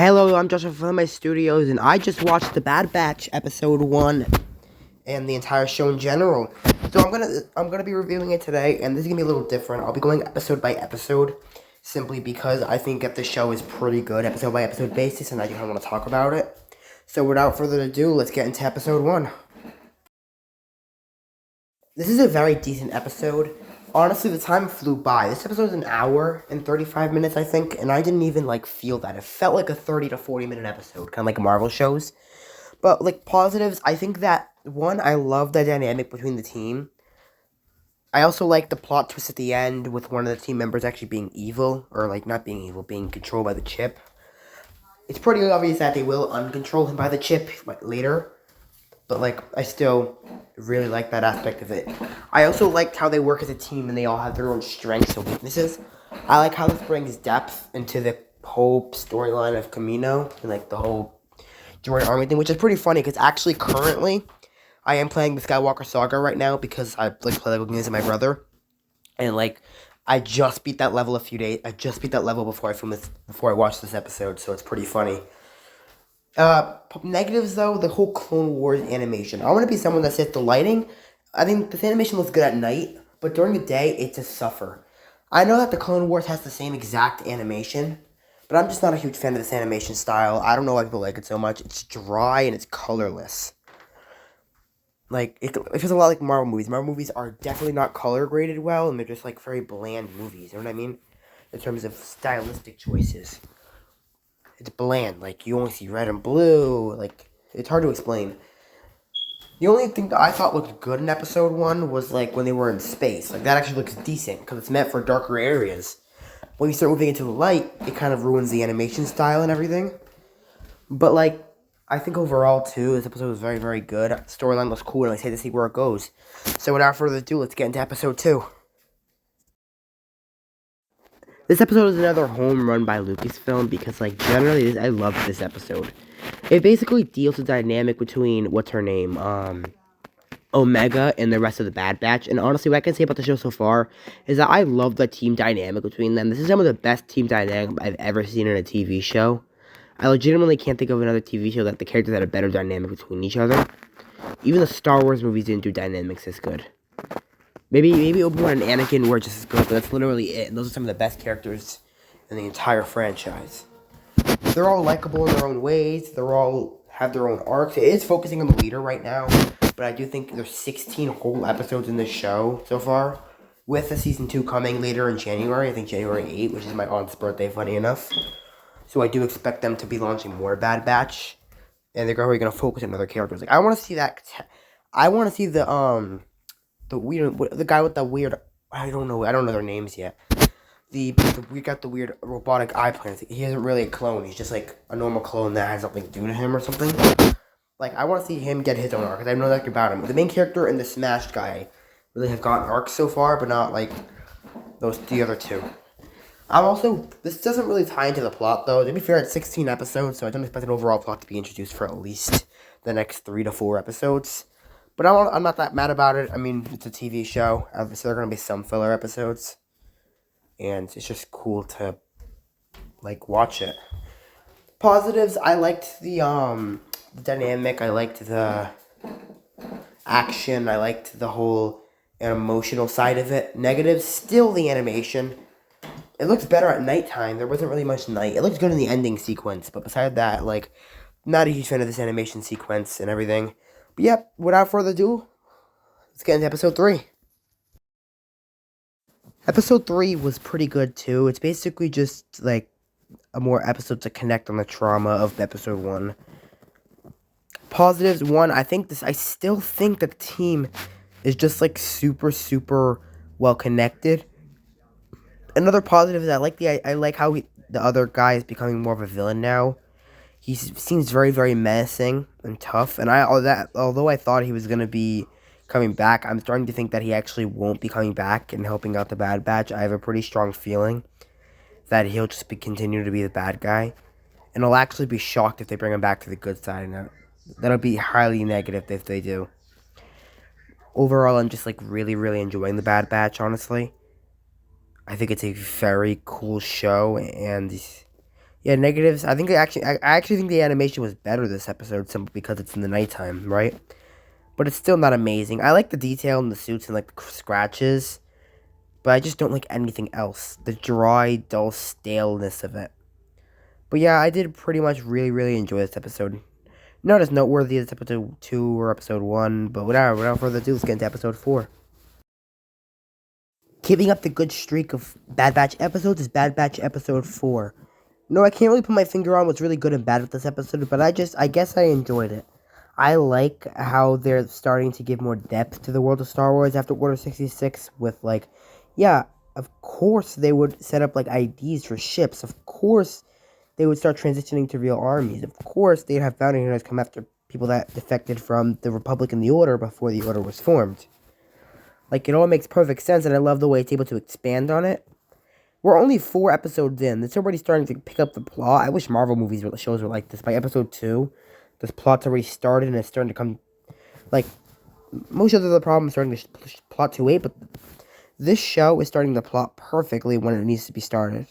Hello, I'm Joshua from my studios, and I just watched The Bad Batch episode 1 and the entire show in general. So I'm gonna be reviewing it today, and this is gonna be a little different. I'll be going episode by episode, simply because I think that the show is pretty good, episode by episode basis, and I kind of want to talk about it. So without further ado, let's get into episode 1. This is a very decent episode. Honestly, the time flew by. This episode is an hour and 35 minutes, I think, and I didn't even, feel that. It felt like a 30 to 40 minute episode, kind of like Marvel shows. But, positives, I think that, one, I love the dynamic between the team. I also like the plot twist at the end with one of the team members actually being evil, or, not being evil, being controlled by the chip. It's pretty obvious that they will uncontrol him by the chip later. But, I still really like that aspect of it. I also liked how they work as a team and they all have their own strengths and weaknesses. I like how this brings depth into the whole storyline of Camino and, the whole droid army thing, which is pretty funny because actually currently I am playing the Skywalker Saga right now because I, play Lego games with my brother. And, I just beat that level I just beat that level before before I watched this episode, so it's pretty funny. Negatives though, the whole Clone Wars animation. I want to be someone that says the lighting. I think this animation looks good at night, but during the day, it just suffer. I know that the Clone Wars has the same exact animation, but I'm just not a huge fan of this animation style. I don't know why people like it so much. It's dry and it's colorless. It feels a lot like Marvel movies. Marvel movies are definitely not color graded well, and they're just very bland movies. You know what I mean? In terms of stylistic choices. It's bland. You only see red and blue. It's hard to explain. The only thing that I thought looked good in episode 1 was, when they were in space. That actually looks decent, because it's meant for darker areas. When you start moving into the light, it kind of ruins the animation style and everything. But, I think overall, too, this episode was very, very good. Storyline looks cool, and I excited to see where it goes. So without further ado, let's get into episode 2. This episode is another home run by Lucasfilm because, generally, I love this episode. It basically deals with the dynamic between, what's her name, Omega and the rest of the Bad Batch. And honestly, what I can say about the show so far is that I love the team dynamic between them. This is some of the best team dynamic I've ever seen in a TV show. I legitimately can't think of another TV show that the characters had a better dynamic between each other. Even the Star Wars movies didn't do dynamics this good. Maybe Obi-Wan and Anakin were just as good, but that's literally it. And those are some of the best characters in the entire franchise. They're all likable in their own ways. They're all have their own arcs. It is focusing on the leader right now, but I do think there's 16 whole episodes in this show so far, with the season 2 coming later in January. I think January 8th, which is my aunt's birthday, funny enough. So I do expect them to be launching more Bad Batch, and they're probably gonna focus on other characters. I want to see that. I want to see the guy with the weird. I don't know their names yet. We got the weird robotic eye plant. He isn't really a clone. He's just a normal clone that has something to do to him or something. I want to see him get his own arc, because I know nothing about him. The main character and the Smash guy really have gotten arcs so far, but not the other two. This doesn't really tie into the plot though. To be fair, it's 16 episodes, so I don't expect an overall plot to be introduced for at least the next 3 to 4 episodes. But I'm not that mad about it. I mean, it's a TV show, so there are going to be some filler episodes. And it's just cool to, watch it. Positives, I liked the dynamic. I liked the action. I liked the whole emotional side of it. Negatives, still the animation. It looks better at nighttime. There wasn't really much night. It looks good in the ending sequence, but beside that, not a huge fan of this animation sequence and everything. But yep, without further ado, let's get into episode 3. Episode 3 was pretty good too. It's basically just a more episode to connect on the trauma of episode 1. Positives, 1, I still think that the team is just super, super well connected. Another positive is I like how the other guy is becoming more of a villain now. He seems very, very menacing and tough. And although I thought he was gonna be coming back, I'm starting to think that he actually won't be coming back and helping out the Bad Batch. I have a pretty strong feeling that he'll just continue to be the bad guy, and I'll actually be shocked if they bring him back to the good side. And that'll be highly negative if they do. Overall, I'm just really, really enjoying the Bad Batch. Honestly, I think it's a very cool show, and Yeah, negatives. I actually think the animation was better this episode simply because it's in the nighttime, right? But it's still not amazing. I like the detail in the suits and like the scratches, but I just don't like anything else. The dry, dull staleness of it. But yeah, I did pretty much really, really enjoy this episode. Not as noteworthy as episode 2 or episode 1, but whatever. Without further ado, let's get into episode 4. Keeping up the good streak of Bad Batch episodes is Bad Batch episode 4. No, I can't really put my finger on what's really good and bad with this episode, but I guess I enjoyed it. I like how they're starting to give more depth to the world of Star Wars after Order 66 with, like, yeah, of course they would set up, like, IDs for ships. Of course they would start transitioning to real armies. Of course they'd have bounty hunters come after people that defected from the Republic and the Order before the Order was formed. Like, it all makes perfect sense, and I love the way it's able to expand on it. We're only 4 episodes in. It's already starting to pick up the plot. I wish Marvel movies or shows were like this. By episode 2, this plot's already started and it's starting to come... Like, most of the problems starting to plot to 8, but this show is starting to plot perfectly when it needs to be started.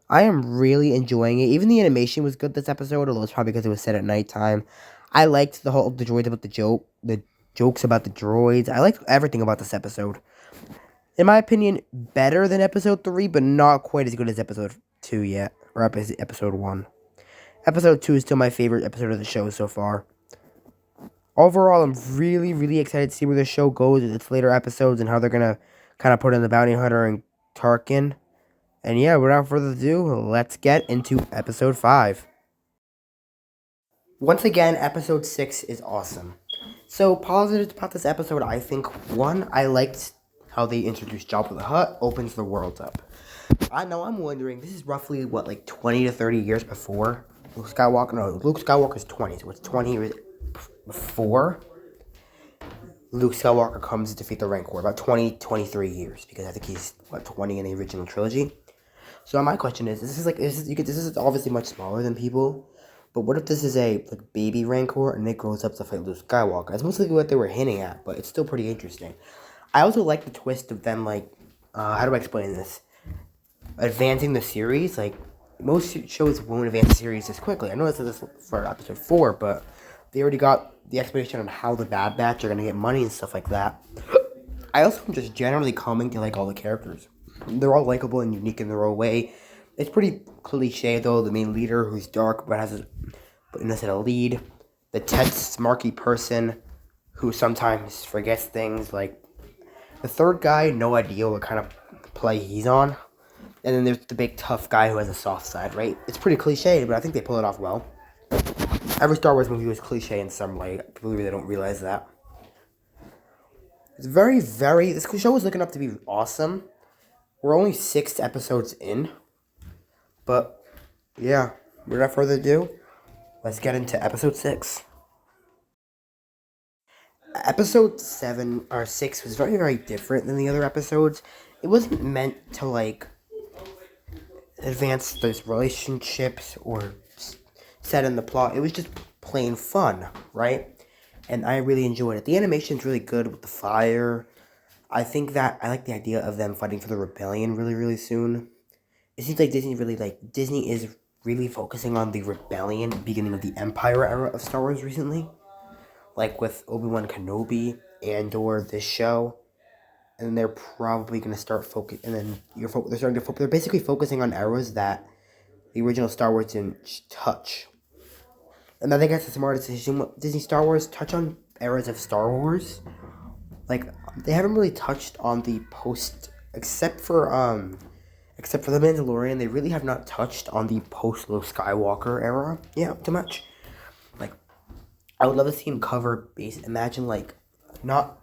I am really enjoying it. Even the animation was good this episode, although it's probably because it was set at nighttime. I liked the droids about the jokes about the droids. I liked everything about this episode. In my opinion, better than episode 3, but not quite as good as episode 2 yet, or episode 1. Episode 2 is still my favorite episode of the show so far. Overall, I'm really, really excited to see where the show goes with its later episodes and how they're going to kind of put in the bounty hunter and Tarkin. And yeah, without further ado, let's get into episode 5. Once again, episode 6 is awesome. So, positives about this episode, I think, one, I liked how they introduced Jabba the Hutt, opens the world up. I know, I'm wondering, this is roughly, what, like 20 to 30 years before Luke Skywalker? No, Luke Skywalker's 20, so it's 20 years before Luke Skywalker comes to defeat the Rancor. About 20, 23 years, because I think he's, 20 in the original trilogy. So my question is, this is obviously much smaller than people, but what if this is a baby Rancor and it grows up to fight Luke Skywalker? That's mostly what they were hinting at, but it's still pretty interesting. I also like the twist of them, how do I explain this? Advancing the series, most shows won't advance the series this quickly. I know this is for episode 4, but they already got the explanation on how the Bad Batch are going to get money and stuff like that. I also am just generally coming to like all the characters. They're all likable and unique in their own way. It's pretty cliche though. The main leader who's dark but has a lead. The tense, smarky person who sometimes forgets things. Like the third guy, no idea what kind of play he's on. And then there's the big tough guy who has a soft side, right? It's pretty cliche, but I think they pull it off well. Every Star Wars movie was cliche in some way. People really don't realize that. It's this show is looking up to be awesome. We're only 6 episodes in. But, yeah, without further ado, let's get into episode 6. Episode 7, or 6, was very, very different than the other episodes. It wasn't meant to, advance those relationships or set in the plot. It was just plain fun, right? And I really enjoyed it. The animation's really good with the fire. I think that I like the idea of them fighting for the rebellion really, really soon. It seems like Disney is really focusing on the rebellion beginning of the Empire era of Star Wars recently. Like with Obi-Wan Kenobi and or this show. And they're probably going to start they're basically focusing on eras that the original Star Wars didn't touch. And I think that's the smartest decision. Disney Star Wars touch on eras of Star Wars. They haven't really touched on the except for the Mandalorian. They really have not touched on the post Luke Skywalker era. Yeah, too much. I would love to see him cover imagine not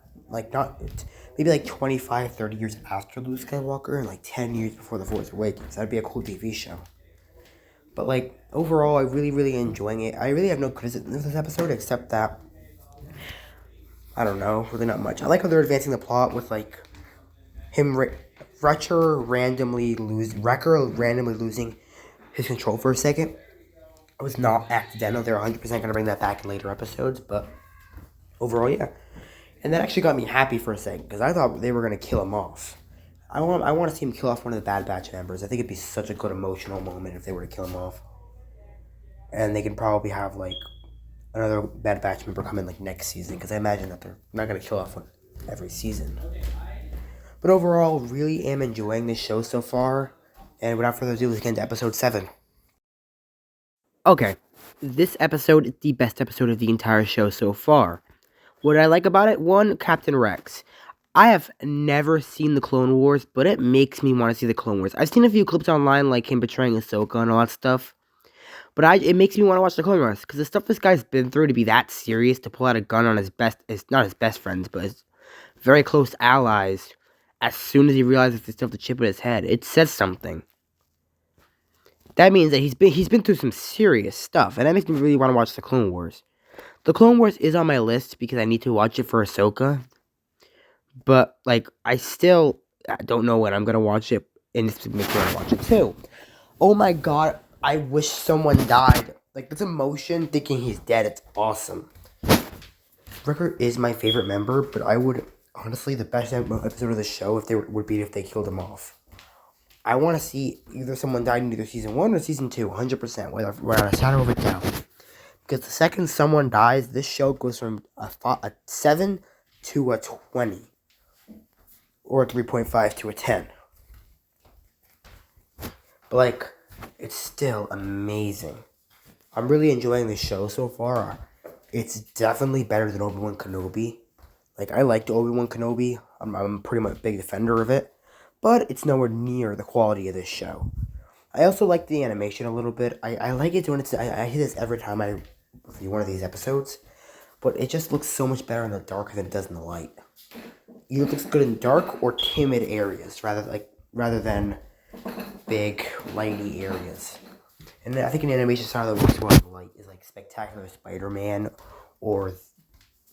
maybe 25, 30 years after Luke Skywalker and 10 years before The Force Awakens. That'd be a cool TV show. But overall, I really, really enjoying it. I really have no criticism of this episode except that I don't know, really not much. I like how they're advancing the plot with Wrecker randomly losing his control for a second. It was not accidental. They're 100% going to bring that back in later episodes, but overall, yeah. And that actually got me happy for a second, because I thought they were going to kill him off. I want to see him kill off one of the Bad Batch members. I think it'd be such a good emotional moment if they were to kill him off, and they can probably have like another Bad Batch member come in like next season because I imagine that they're not gonna kill off one every season. But overall, really am enjoying this show so far. And without further ado, let's get into episode 7. Okay, this episode is the best episode of the entire show so far. What I like about it, one, Captain Rex. I have never seen the Clone Wars, but it makes me want to see the Clone Wars. I've seen a few clips online, like him betraying Ahsoka and all that stuff. But it makes me want to watch the Clone Wars, because the stuff this guy's been through to be that serious, to pull out a gun on not his best friends, but his very close allies, as soon as he realizes there's still the chip in his head, it says something. That means that he's been through some serious stuff, and that makes me really want to watch the Clone Wars. The Clone Wars is on my list because I need to watch it for Ahsoka, but like I don't know when I'm gonna watch it, and this makes me want to watch it too. Oh my god, I wish someone died. Like this emotion, thinking he's dead, it's awesome. Wrecker is my favorite member, but I would honestly the best episode of the show would be if they killed him off. I want to see either someone died in either season 1 or season 2, 100%, without a shadow of a doubt. Because the second someone dies, this show goes from a 7 to a 20. Or a 3.5 to a 10. But, like, it's still amazing. I'm really enjoying this show so far. It's definitely better than Obi-Wan Kenobi. Like, I liked Obi-Wan Kenobi. I'm pretty much a big defender of it. But it's nowhere near the quality of this show. I also like the animation a little bit. I like it when I hear this every time I review one of these episodes. But it just looks so much better in the dark than it does in the light. Either looks good in dark or timid areas, rather than big, lighty areas. And I think an animation style that works well in the light is like Spectacular Spider-Man or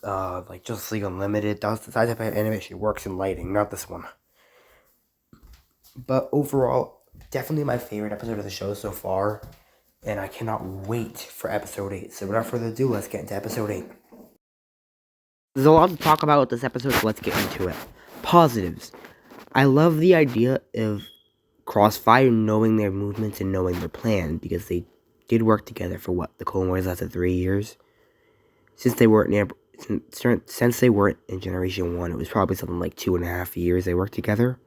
like Justice League Unlimited. That's the type of animation works in lighting, not this one. But overall, definitely my favorite episode of the show so far, and I cannot wait for episode 8. So without further ado, let's get into episode 8. There's a lot to talk about with this episode, so let's get into it. Positives. I love the idea of Crossfire knowing their movements and knowing their plan, because they did work together for the Clone Wars lasted 3 years. Since they weren't in Generation 1, it was probably something like 2.5 years they worked together.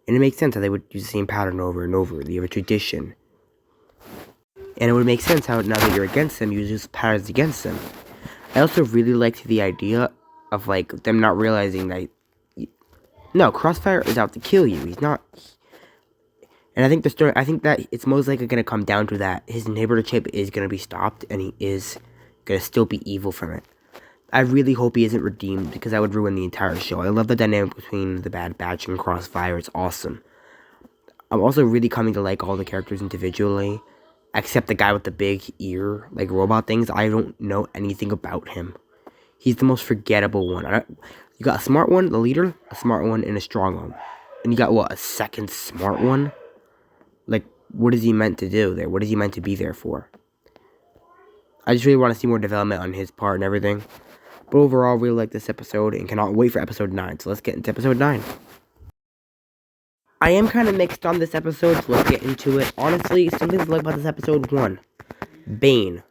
And it makes sense how they would use the same pattern over and over. They have a tradition. And it would make sense how now that you're against them, you use patterns against them. I also really liked the idea of like them not realizing that no, Crossfire is out to kill you. He's not. And I think that it's most likely going to come down to that. His inhibitor chip is going to be stopped, and he is going to still be evil from it. I really hope he isn't redeemed, because that would ruin the entire show. I love the dynamic between the Bad Batch and Crossfire. It's awesome. I'm also really coming to like all the characters individually, except the guy with the big ear, like robot things. I don't know anything about him. He's the most forgettable one. You got a smart one, the leader, a smart one, and a strong one. And you got, a second smart one? Like, what is he meant to do there? What is he meant to be there for? I just really want to see more development on his part and everything. But overall, really like this episode and cannot wait for episode 9. So let's get into episode 9. I am kind of mixed on this episode, so let's get into it. Honestly, something to like about this episode. 1. Bane.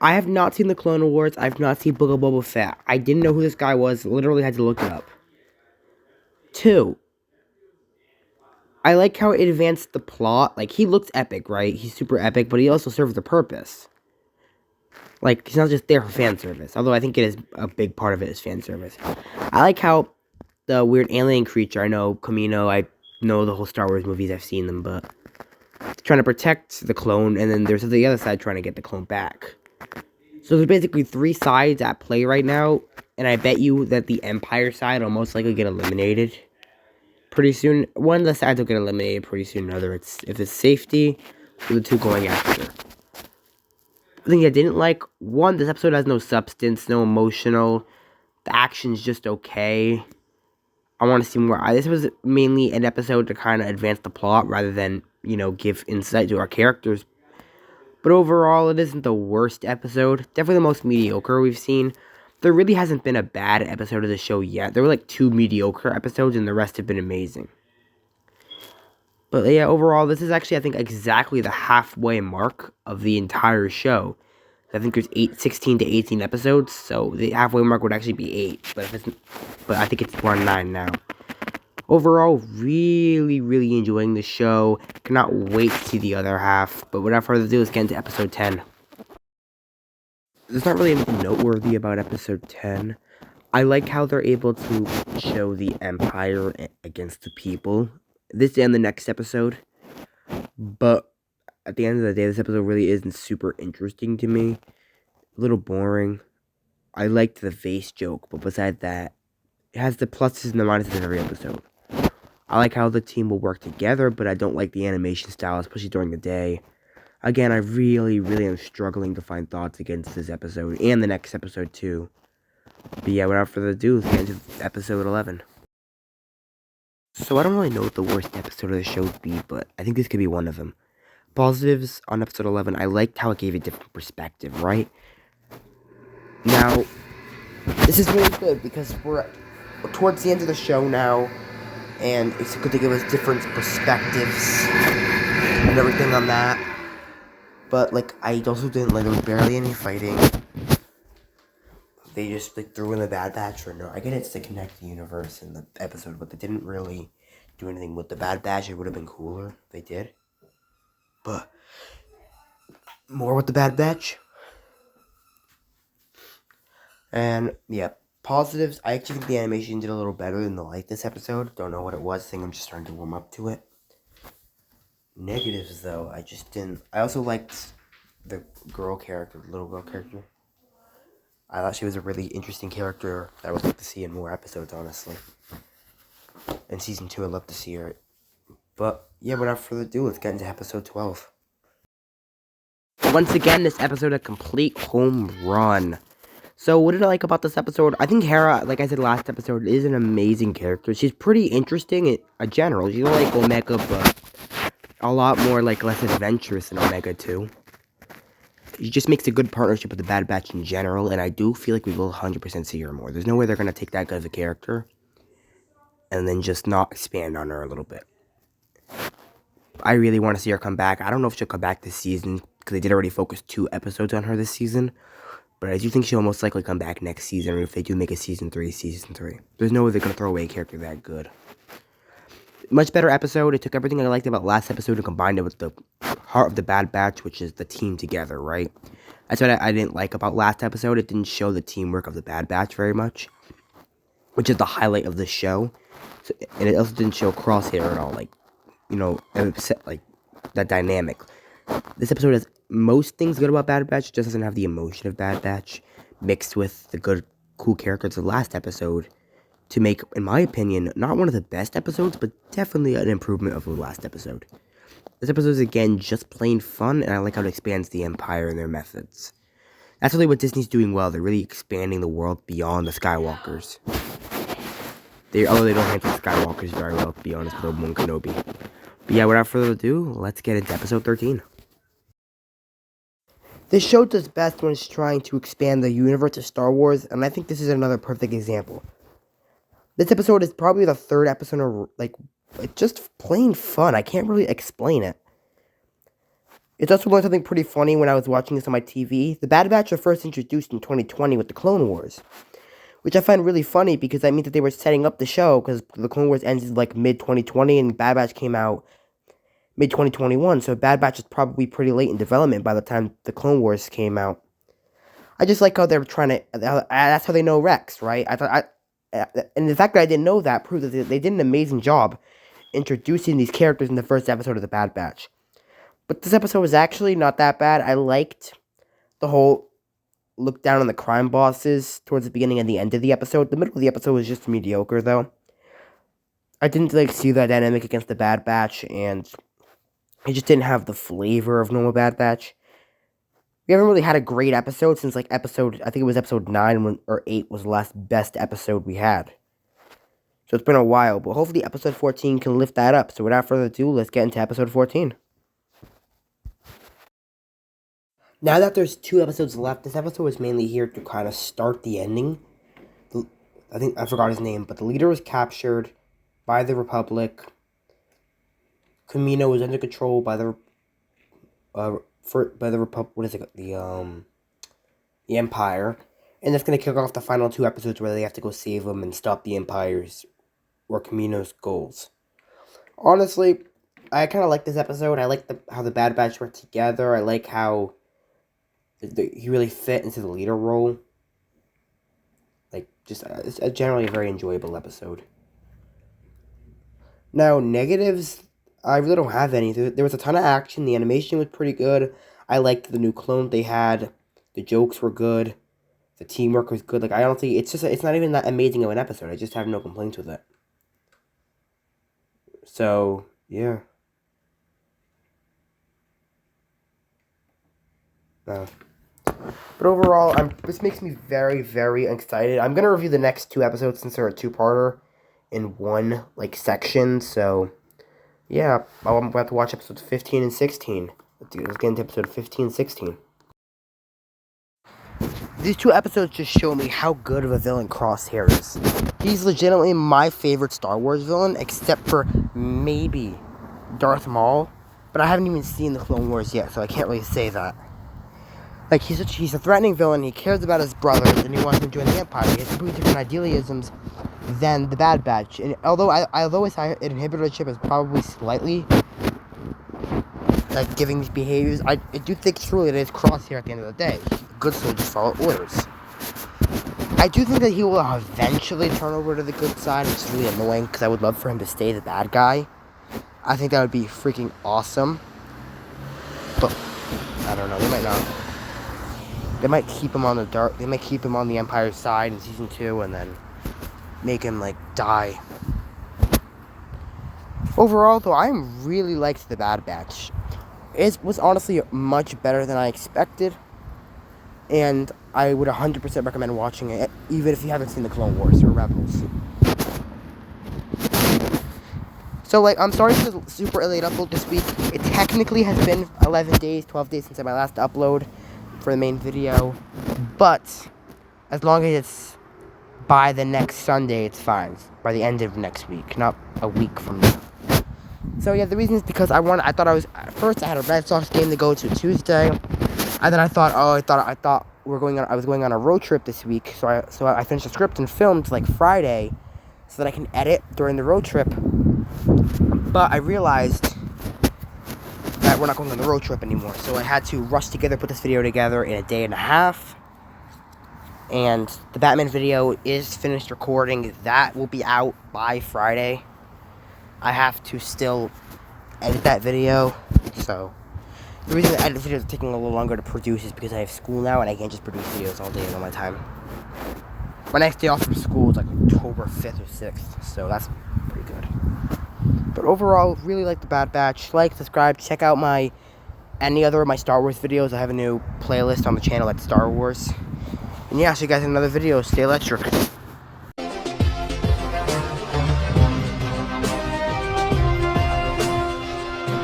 I have not seen the Clone Wars. I've not seen Book of Boba Fett. I didn't know who this guy was. Literally had to look it up. 2. I like how it advanced the plot. Like, he looks epic, right? He's super epic, but he also serves a purpose. Like, he's not just there for fan service. Although I think it is a big part of it is fan service. I like how the weird alien creature, I know Kamino, I know the whole Star Wars movies, I've seen them, but trying to protect the clone, and then there's the other side trying to get the clone back. So there's basically 3 sides at play right now, and I bet you that the Empire side will most likely get eliminated pretty soon. One of the sides will get eliminated pretty soon, another if it's safety, the 2 going after. The thing I didn't like, 1, this episode has no substance, no emotional, the action's just okay. I want to see more. This was mainly an episode to kind of advance the plot rather than, give insight to our characters. But overall, it isn't the worst episode. Definitely the most mediocre we've seen. There really hasn't been a bad episode of the show yet. There were like 2 mediocre episodes, and the rest have been amazing. But yeah, overall, this is actually, I think, exactly the halfway mark of the entire show. I think there's 16 to 18 episodes, so the halfway mark would actually be 8. But I think it's 9 now. Overall, really, really enjoying the show. Cannot wait to see the other half. But without further ado, let's get into episode 10. There's not really anything noteworthy about episode 10. I like how they're able to show the Empire against the people. This and the next episode. But at the end of the day, this episode really isn't super interesting to me. A little boring. I liked the vase joke, but besides that, it has the pluses and the minuses in every episode. I like how the team will work together, but I don't like the animation style, especially during the day. Again, I really, really am struggling to find thoughts against this episode, and the next episode too. But yeah, without further ado, let's get into episode 11. So I don't really know what the worst episode of the show would be, but I think this could be one of them. Positives on episode 11, I liked how it gave a different perspective, right? Now, this is really good because we're towards the end of the show now, and it's good to give us different perspectives and everything on that. But, like, I also didn't like, there was barely any fighting. They just, like, threw in the Bad Batch, or no, I get it's to connect the universe in the episode, but they didn't really do anything with the Bad Batch. It would have been cooler if they did. But, more with the Bad Batch. And, yeah, positives, I actually think the animation did a little better than the light this episode. Don't know what it was, I think I'm just starting to warm up to it. Negatives, though, I just didn't. I also liked the girl character, the little girl character. I thought she was a really interesting character that I would like to see in more episodes, honestly. In season 2, I'd love to see her. But, yeah, without further ado, let's get into episode 12. Once again, this episode a complete home run. So, what did I like about this episode? I think Hera, like I said last episode, is an amazing character. She's pretty interesting in a general. She's like Omega, but a lot more, like, less adventurous than Omega, too. She just makes a good partnership with the Bad Batch in general, and I do feel like we will 100% see her more. There's no way they're going to take that good of a character and then just not expand on her a little bit. I really want to see her come back. I don't know if she'll come back this season, because they did already focus 2 episodes on her this season, but I do think she'll most likely come back next season, or if they do make a season 3. There's no way they're going to throw away a character that good. Much better episode. It took everything I liked about last episode and combined it with the heart of the Bad Batch, which is the team together, right? That's what I didn't like about last episode. It didn't show the teamwork of the Bad Batch very much, which is the highlight of the show. So, and it also didn't show Crosshair at all, like, you know, like that dynamic. This episode has most things good about Bad Batch. It just doesn't have the emotion of Bad Batch mixed with the good, cool characters of the last episode to make, in my opinion, not one of the best episodes, but definitely an improvement of the last episode. This episode is, again, just plain fun, and I like how it expands the Empire and their methods. That's really what Disney's doing well. They're really expanding the world beyond the Skywalkers. Although they don't handle the Skywalkers very well, to be honest, with Obi-Wan Kenobi. But yeah, without further ado, let's get into episode 13. This show does best when it's trying to expand the universe of Star Wars, and I think this is another perfect example. This episode is probably the 3rd episode of, like, it's just plain fun. I can't really explain it. It's also learned something pretty funny when I was watching this on my TV. The Bad Batch were first introduced in 2020 with the Clone Wars, which I find really funny because that means that they were setting up the show, because the Clone Wars ended like mid-2020 and Bad Batch came out mid-2021, so Bad Batch is probably pretty late in development by the time the Clone Wars came out. I just like how they're trying to, that's how they know Rex, right? And the fact that I didn't know that proves that they did an amazing job introducing these characters in the first episode of the Bad Batch. But this episode was actually not that bad. I liked the whole look down on the crime bosses towards the beginning and the end of the episode. The middle of the episode was just mediocre, though. I didn't see that dynamic against the Bad Batch, and it just didn't have the flavor of normal Bad Batch. We haven't really had a great episode since, I think it was episode 9 or 8 was the last best episode we had. So it's been a while, but hopefully episode 14 can lift that up. So without further ado, let's get into episode 14. Now that there's 2 episodes left, this episode was mainly here to kind of start the ending. I think I forgot his name, but the leader was captured by the Republic. Camino was under control by the Republic. What is it? The Empire, and that's gonna kick off the final 2 episodes where they have to go save them and stop the Empire's or Camino's goals. Honestly, I kind of like this episode. I like how the Bad Batch work together. I like how he really fit into the leader role. Like, just it's generally a very enjoyable episode. Now, negatives, I really don't have any. There was a ton of action. The animation was pretty good. I liked the new clone they had. The jokes were good. The teamwork was good. Like, I don't think it's not even that amazing of an episode. I just have no complaints with it. So, yeah. But overall, this makes me very, very excited. I'm gonna review the next 2 episodes since they're a 2-parter in one section. So, yeah, I'm about to watch episodes 15 and 16. Let's get into episode 15 and 16. These 2 episodes just show me how good of a villain Crosshair is. He's legitimately my favorite Star Wars villain, except for maybe Darth Maul. But I haven't even seen the Clone Wars yet, so I can't really say that. Like, he's a threatening villain, he cares about his brothers, and he wants to join the Empire. He has completely different idealisms than the Bad Batch. And although his inhibitorship is probably slightly giving these behaviors, I do think truly it is Crosshair at the end of the day. Good soldiers follow orders. I do think that he will eventually turn over to the good side, which is really annoying because I would love for him to stay the bad guy. I think that would be freaking awesome. But I don't know, they might not. They might keep him on the Empire's side in season 2 and then make him die. Overall, though, I really liked the Bad Batch. It was honestly much better than I expected, and I would 100% recommend watching it, even if you haven't seen the Clone Wars or Rebels. So, I'm sorry for the super late upload this week. It technically has been 11 days, 12 days since my last upload for the main video, but as long as it's by the next Sunday, it's fine. By the end of next week, not a week from now. So yeah, the reason is because I had a Red Sox game to go to Tuesday, and then I thought I was going on a road trip this week, so I finished the script and filmed Friday, so that I can edit during the road trip. But I realized that we're not going on the road trip anymore, so I had to rush together, put this video together in a day and a half. And the Batman video is finished recording. That will be out by Friday. I have to still edit that video, so the reason the edit video is taking a little longer to produce is because I have school now and I can't just produce videos all day and all my time. My next day off from school is October 5th or 6th, so that's pretty good. But overall, really like the Bad Batch. Like, subscribe, check out any other of my Star Wars videos. I have a new playlist on the channel that's Star Wars. And yeah, I'll see you guys in another video. Stay electric.